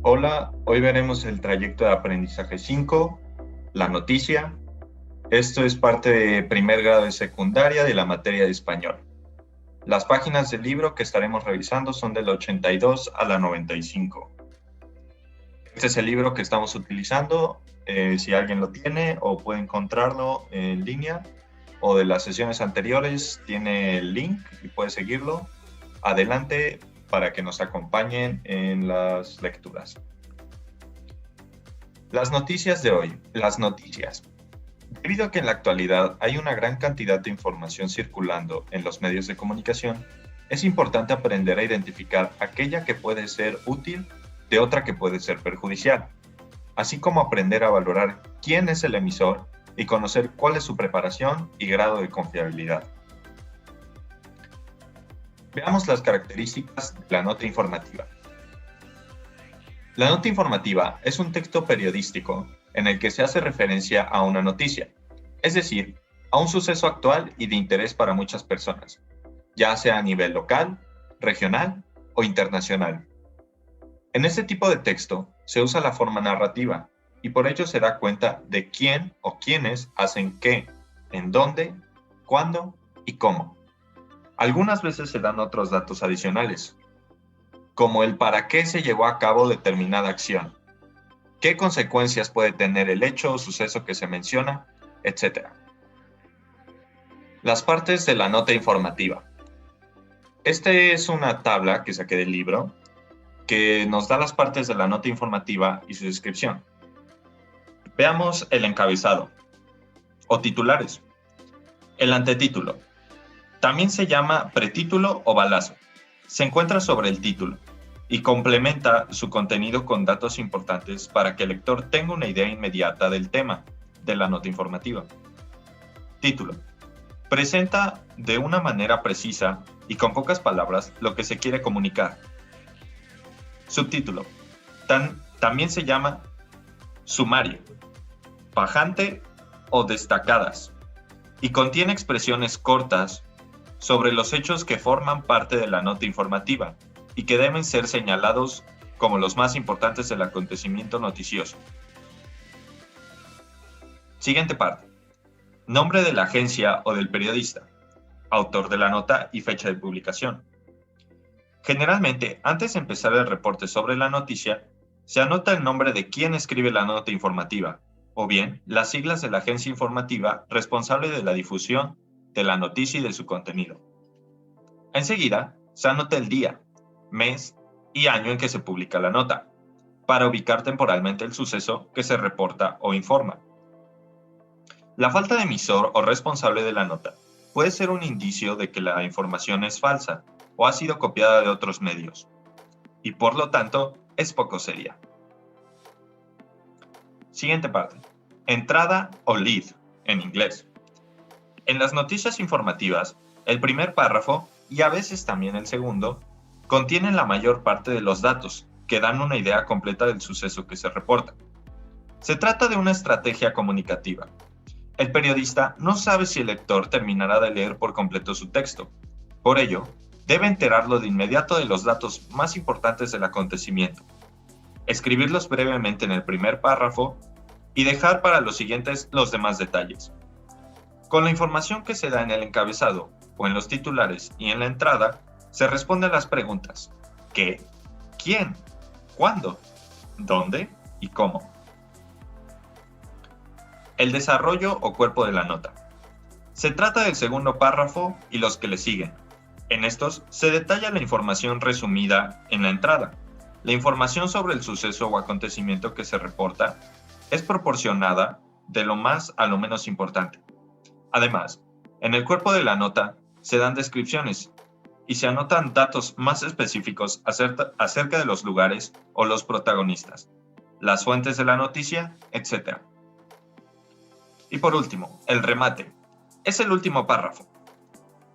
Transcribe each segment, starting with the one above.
Hola, hoy veremos el trayecto de aprendizaje 5, la noticia. Esto es parte de primer grado de secundaria de la materia de español. Las páginas del libro que estaremos revisando son del 82 a la 95. Este es el libro que estamos utilizando, si alguien lo tiene o puede encontrarlo en línea o de las sesiones anteriores, tiene el link y puede seguirlo. Adelante para que nos acompañen en las lecturas. Las noticias de hoy. Las noticias. Debido a que en la actualidad hay una gran cantidad de información circulando en los medios de comunicación, es importante aprender a identificar aquella que puede ser útil de otra que puede ser perjudicial, así como aprender a valorar quién es el emisor y conocer cuál es su preparación y grado de confiabilidad. Veamos las características de la nota informativa. La nota informativa es un texto periodístico en el que se hace referencia a una noticia, es decir, a un suceso actual y de interés para muchas personas, ya sea a nivel local, regional o internacional. En este tipo de texto se usa la forma narrativa y por ello se da cuenta de quién o quiénes hacen qué, en dónde, cuándo y cómo. Algunas veces se dan otros datos adicionales, como el para qué se llevó a cabo determinada acción, qué consecuencias puede tener el hecho o suceso que se menciona, etc. Las partes de la nota informativa. Esta es una tabla que saqué del libro que nos da las partes de la nota informativa y su descripción. Veamos el encabezado o titulares. El antetítulo. También se llama pretítulo o balazo. Se encuentra sobre el título y complementa su contenido con datos importantes para que el lector tenga una idea inmediata del tema de la nota informativa. Título. Presenta de una manera precisa y con pocas palabras lo que se quiere comunicar. Subtítulo. También se llama sumario, pajante o destacadas y contiene expresiones cortas sobre los hechos que forman parte de la nota informativa y que deben ser señalados como los más importantes del acontecimiento noticioso. Siguiente parte. Nombre de la agencia o del periodista, autor de la nota y fecha de publicación. Generalmente, antes de empezar el reporte sobre la noticia, se anota el nombre de quien escribe la nota informativa, o bien las siglas de la agencia informativa responsable de la difusión de la noticia y de su contenido. Enseguida, se anota el día, mes y año en que se publica la nota, para ubicar temporalmente el suceso que se reporta o informa. La falta de emisor o responsable de la nota puede ser un indicio de que la información es falsa o ha sido copiada de otros medios, y por lo tanto es poco seria. Siguiente parte. Entrada o lead, en inglés. En las noticias informativas, el primer párrafo, y a veces también el segundo, contienen la mayor parte de los datos, que dan una idea completa del suceso que se reporta. Se trata de una estrategia comunicativa. El periodista no sabe si el lector terminará de leer por completo su texto. Por ello, debe enterarlo de inmediato de los datos más importantes del acontecimiento, escribirlos brevemente en el primer párrafo y dejar para los siguientes los demás detalles. Con la información que se da en el encabezado o en los titulares y en la entrada, se responden las preguntas: ¿qué? ¿Quién? ¿Cuándo? ¿Dónde? ¿Y cómo? El desarrollo o cuerpo de la nota. Se trata del segundo párrafo y los que le siguen. En estos se detalla la información resumida en la entrada. La información sobre el suceso o acontecimiento que se reporta es proporcionada de lo más a lo menos importante. Además, en el cuerpo de la nota se dan descripciones y se anotan datos más específicos acerca de los lugares o los protagonistas, las fuentes de la noticia, etc. Y por último, el remate. Es el último párrafo.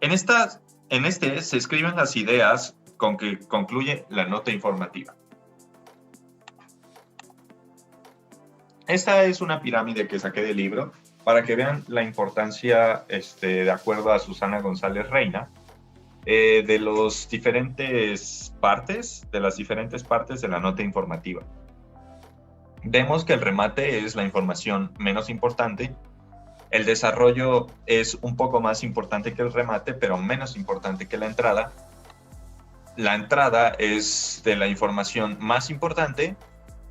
En este se escriben las ideas con que concluye la nota informativa. Esta es una pirámide que saqué del libro para que vean la importancia, de acuerdo a Susana González Reina, de las diferentes partes de la nota informativa. Vemos que el remate es la información menos importante, el desarrollo es un poco más importante que el remate, pero menos importante que la entrada. La entrada es de la información más importante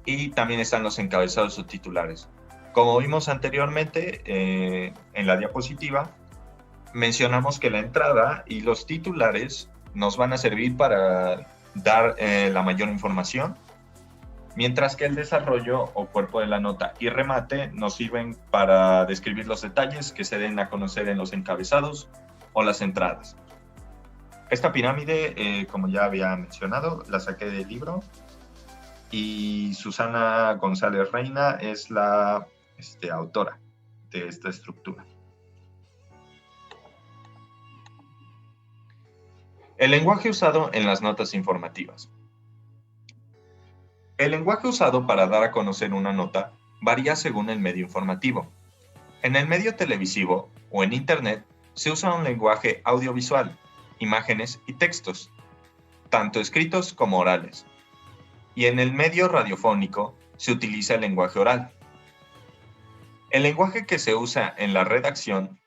y también están los encabezados o titulares. Como vimos anteriormente en la diapositiva, mencionamos que la entrada y los titulares nos van a servir para dar la mayor información, mientras que el desarrollo o cuerpo de la nota y remate nos sirven para describir los detalles que se den a conocer en los encabezados o las entradas. Esta pirámide, como ya había mencionado, la saqué del libro y Susana González Reina es la autora de esta estructura. El lenguaje usado en las notas informativas. El lenguaje usado para dar a conocer una nota varía según el medio informativo. En el medio televisivo o en Internet se usa un lenguaje audiovisual, imágenes y textos, tanto escritos como orales. Y en el medio radiofónico se utiliza el lenguaje oral. El lenguaje que se usa en la redacción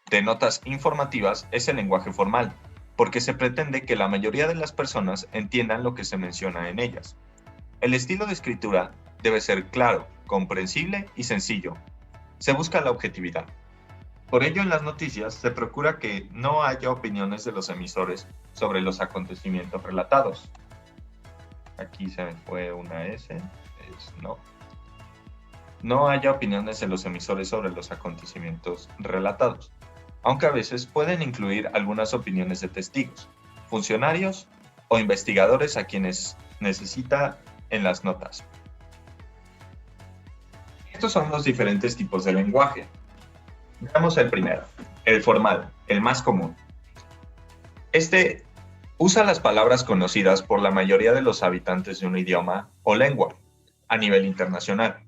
de notas informativas es el lenguaje formal, porque se pretende que la mayoría de las personas entiendan lo que se menciona en ellas. El estilo de escritura debe ser claro, comprensible y sencillo. Se busca la objetividad. Por ello, en las noticias se procura que no haya opiniones de los emisores sobre los acontecimientos relatados. Aquí se me fue una S, no. No haya opiniones de los emisores sobre los acontecimientos relatados, aunque a veces pueden incluir algunas opiniones de testigos, funcionarios o investigadores a quienes necesita en las notas. Estos son los diferentes tipos de lenguaje. Veamos el primero, el formal, el más común. Este usa las palabras conocidas por la mayoría de los habitantes de un idioma o lengua a nivel internacional.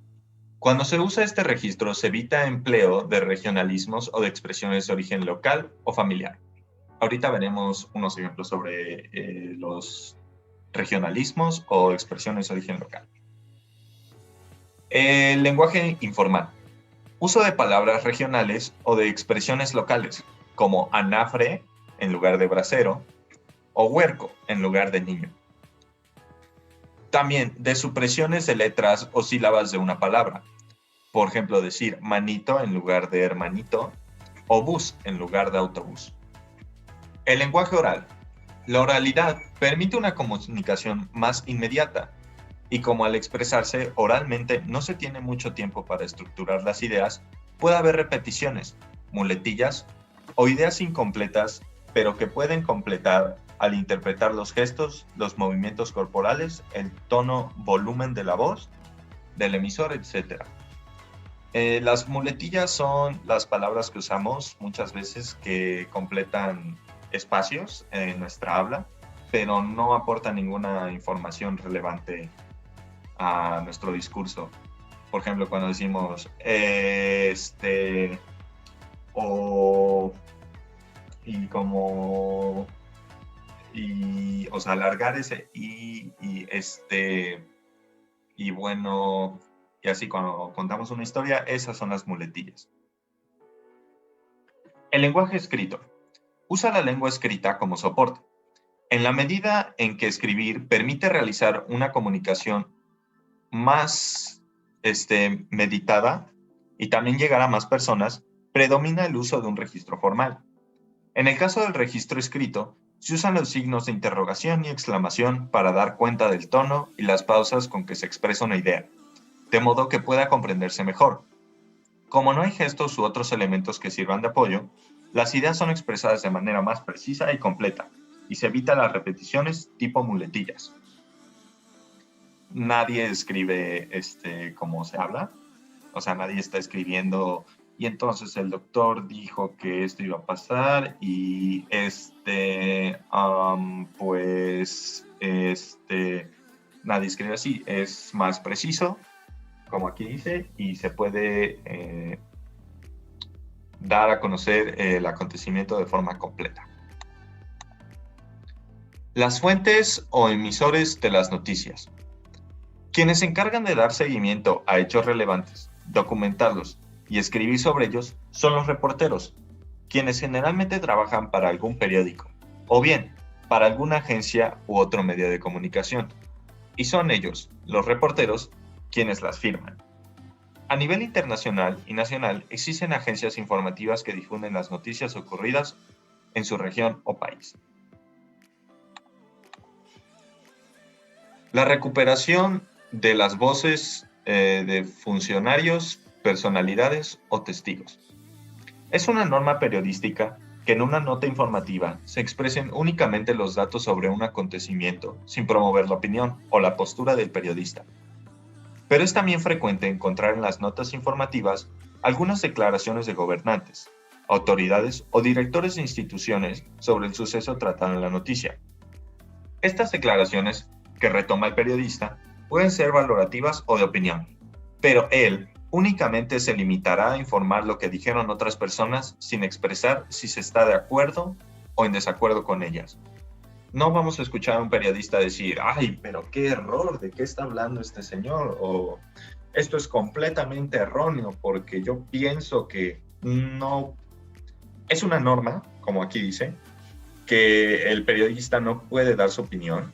Cuando se usa este registro, se evita empleo de regionalismos o de expresiones de origen local o familiar. Ahorita veremos unos ejemplos sobre los regionalismos o expresiones de origen local. El lenguaje informal. Uso de palabras regionales o de expresiones locales, como anafre en lugar de brasero o huerco en lugar de niño. También de supresiones de letras o sílabas de una palabra. Por ejemplo, decir manito en lugar de hermanito o bus en lugar de autobús. El lenguaje oral. La oralidad permite una comunicación más inmediata y como al expresarse oralmente no se tiene mucho tiempo para estructurar las ideas, puede haber repeticiones, muletillas o ideas incompletas, pero que pueden completar al interpretar los gestos, los movimientos corporales, el tono, volumen de la voz, del emisor, etc. Las muletillas son las palabras que usamos muchas veces que completan espacios en nuestra habla, pero no aportan ninguna información relevante a nuestro discurso. Por ejemplo, cuando decimos o y como y o sea, alargar ese y y bueno, y así cuando contamos una historia, esas son las muletillas. El lenguaje escrito. Usa la lengua escrita como soporte. En la medida en que escribir permite realizar una comunicación más meditada y también llegar a más personas, predomina el uso de un registro formal. En el caso del registro escrito, se usan los signos de interrogación y exclamación para dar cuenta del tono y las pausas con que se expresa una idea, de modo que pueda comprenderse mejor. Como no hay gestos u otros elementos que sirvan de apoyo, las ideas son expresadas de manera más precisa y completa, y se evita las repeticiones tipo muletillas. Nadie escribe como se habla, o sea, nadie está escribiendo y entonces el doctor dijo que esto iba a pasar y nadie escribe así, es más preciso, como aquí dice, y se puede dar a conocer el acontecimiento de forma completa. Las fuentes o emisores de las noticias. Quienes se encargan de dar seguimiento a hechos relevantes, documentarlos y escribir sobre ellos son los reporteros, quienes generalmente trabajan para algún periódico, o bien para alguna agencia u otro medio de comunicación. Y son ellos, los reporteros, quienes las firman. A nivel internacional y nacional existen agencias informativas que difunden las noticias ocurridas en su región o país. La recuperación de las voces de funcionarios, personalidades o testigos. Es una norma periodística que en una nota informativa se expresen únicamente los datos sobre un acontecimiento sin promover la opinión o la postura del periodista. Pero es también frecuente encontrar en las notas informativas algunas declaraciones de gobernantes, autoridades o directores de instituciones sobre el suceso tratado en la noticia. Estas declaraciones que retoma el periodista pueden ser valorativas o de opinión, pero él únicamente se limitará a informar lo que dijeron otras personas sin expresar si se está de acuerdo o en desacuerdo con ellas. No vamos a escuchar a un periodista decir, ¡ay, pero qué error! ¿De qué está hablando este señor? O esto es completamente erróneo porque yo pienso que no... Es una norma, como aquí dice, que el periodista no puede dar su opinión.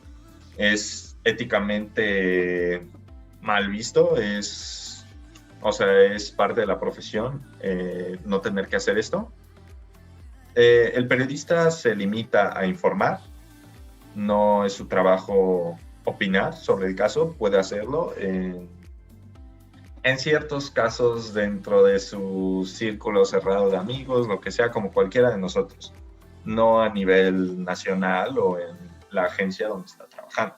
Es éticamente mal visto, es parte de la profesión no tener que hacer esto. El periodista se limita a informar, no es su trabajo opinar sobre el caso, puede hacerlo en ciertos casos dentro de su círculo cerrado de amigos, lo que sea, como cualquiera de nosotros, no a nivel nacional o en la agencia donde está trabajando.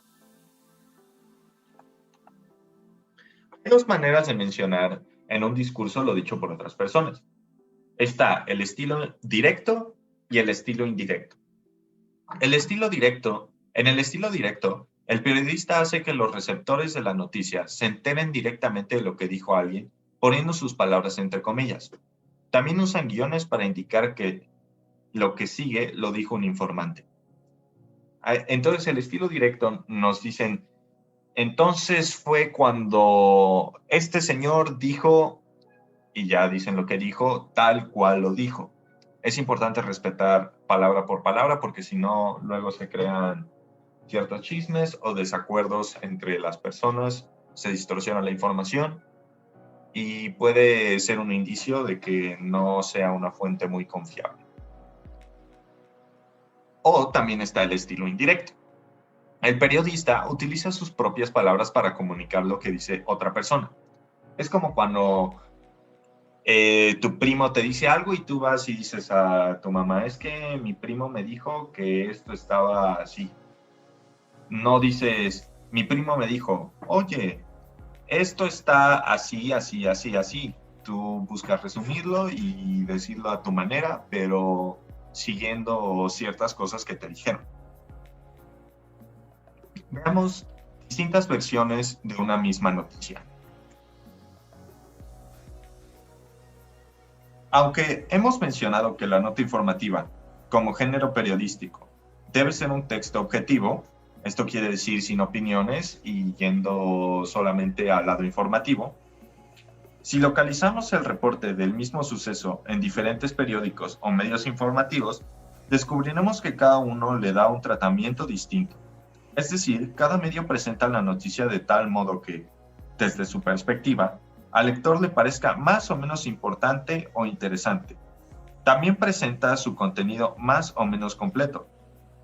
Hay dos maneras de mencionar en un discurso lo dicho por otras personas. Está el estilo directo y el estilo indirecto. En el estilo directo, el periodista hace que los receptores de la noticia se enteren directamente de lo que dijo alguien, poniendo sus palabras entre comillas. También usan guiones para indicar que lo que sigue lo dijo un informante. Entonces, el estilo directo nos dicen, entonces fue cuando este señor dijo, y ya dicen lo que dijo, tal cual lo dijo. Es importante respetar palabra por palabra porque si no, luego se crean ciertos chismes o desacuerdos entre las personas, se distorsiona la información y puede ser un indicio de que no sea una fuente muy confiable. O también está el estilo indirecto. El periodista utiliza sus propias palabras para comunicar lo que dice otra persona. Es como cuando tu primo te dice algo y tú vas y dices a tu mamá, es que mi primo me dijo que esto estaba así. No dices, mi primo me dijo, oye, esto está así, así, así, así. Tú buscas resumirlo y decirlo a tu manera, pero siguiendo ciertas cosas que te dijeron. Veamos distintas versiones de una misma noticia. Aunque hemos mencionado que la nota informativa, como género periodístico, debe ser un texto objetivo, esto quiere decir sin opiniones y yendo solamente al lado informativo, si localizamos el reporte del mismo suceso en diferentes periódicos o medios informativos, descubriremos que cada uno le da un tratamiento distinto. Es decir, cada medio presenta la noticia de tal modo que, desde su perspectiva, al lector le parezca más o menos importante o interesante. También presenta su contenido más o menos completo,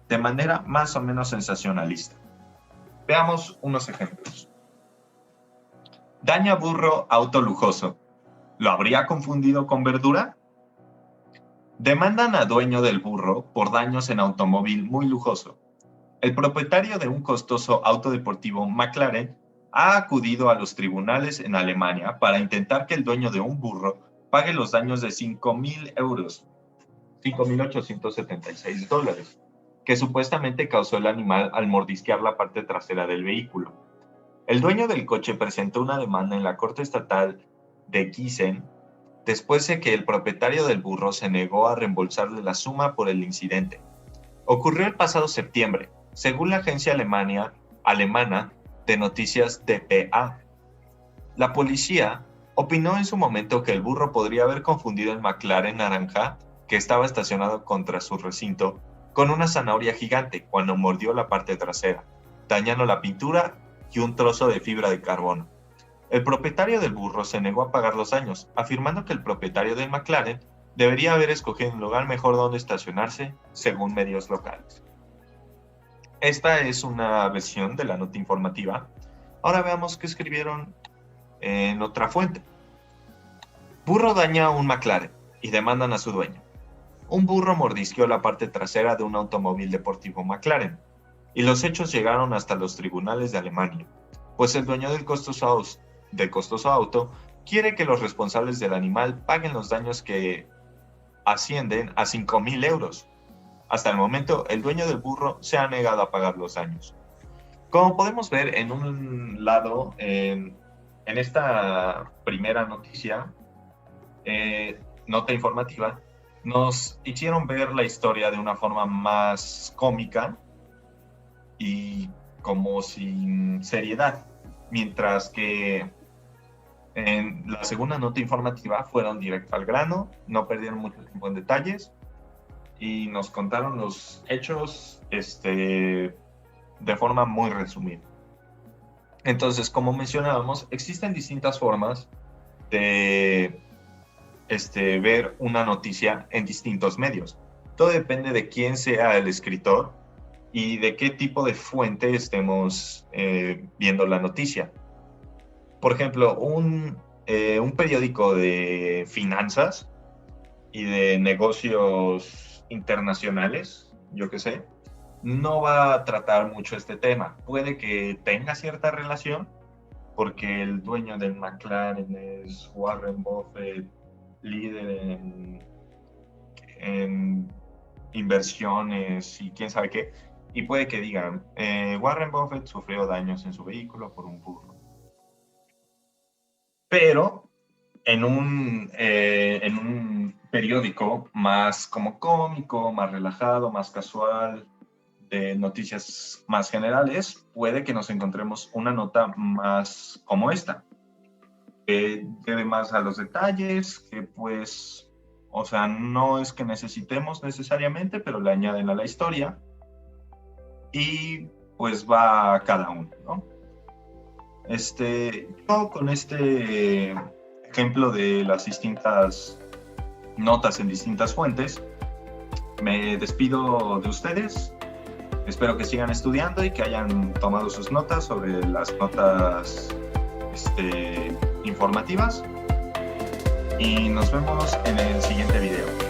de manera más o menos sensacionalista. Veamos unos ejemplos. Daña burro auto lujoso. ¿Lo habría confundido con verdura? Demandan a dueño del burro por daños en automóvil muy lujoso. El propietario de un costoso auto deportivo McLaren ha acudido a los tribunales en Alemania para intentar que el dueño de un burro pague los daños de 5.000 euros, $5.876, que supuestamente causó el animal al mordisquear la parte trasera del vehículo. El dueño del coche presentó una demanda en la Corte Estatal de Gießen después de que el propietario del burro se negó a reembolsarle la suma por el incidente. Ocurrió el pasado septiembre. Según la agencia alemana de noticias dpa. La policía opinó en su momento que el burro podría haber confundido el McLaren naranja que estaba estacionado contra su recinto con una zanahoria gigante cuando mordió la parte trasera, dañando la pintura y un trozo de fibra de carbono. El propietario del burro se negó a pagar los daños, afirmando que el propietario del McLaren debería haber escogido un lugar mejor donde estacionarse, según medios locales. Esta es una versión de la nota informativa. Ahora veamos qué escribieron en otra fuente. Burro daña a un McLaren y demandan a su dueño. Un burro mordisqueó la parte trasera de un automóvil deportivo McLaren, y los hechos llegaron hasta los tribunales de Alemania, pues el dueño del costoso auto quiere que los responsables del animal paguen los daños que ascienden a 5.000 euros. Hasta el momento, el dueño del burro se ha negado a pagar los daños. Como podemos ver en un lado, en esta primera noticia, nota informativa, nos hicieron ver la historia de una forma más cómica y como sin seriedad, mientras que en la segunda nota informativa fueron directo al grano, no perdieron mucho tiempo en detalles y nos contaron los hechos de forma muy resumida. Entonces, como mencionábamos, existen distintas formas de ver una noticia en distintos medios. Todo depende de quién sea el escritor y de qué tipo de fuente estemos viendo la noticia. Por ejemplo, un periódico de finanzas y de negocios internacionales, yo qué sé, no va a tratar mucho este tema. Puede que tenga cierta relación, porque el dueño del McLaren es Warren Buffett, líder en inversiones y quién sabe qué, y puede que digan, Warren Buffett sufrió daños en su vehículo por un burro. Pero en un periódico más como cómico, más relajado, más casual, de noticias más generales, puede que nos encontremos una nota más como esta, que lleve más a los detalles, que pues, o sea, no es que necesitemos necesariamente, pero le añaden a la historia y pues va a cada uno, ¿no? Yo con este ejemplo de las distintas notas en distintas fuentes, me despido de ustedes. Espero que sigan estudiando y que hayan tomado sus notas sobre las notas informativas. Y nos vemos en el siguiente video.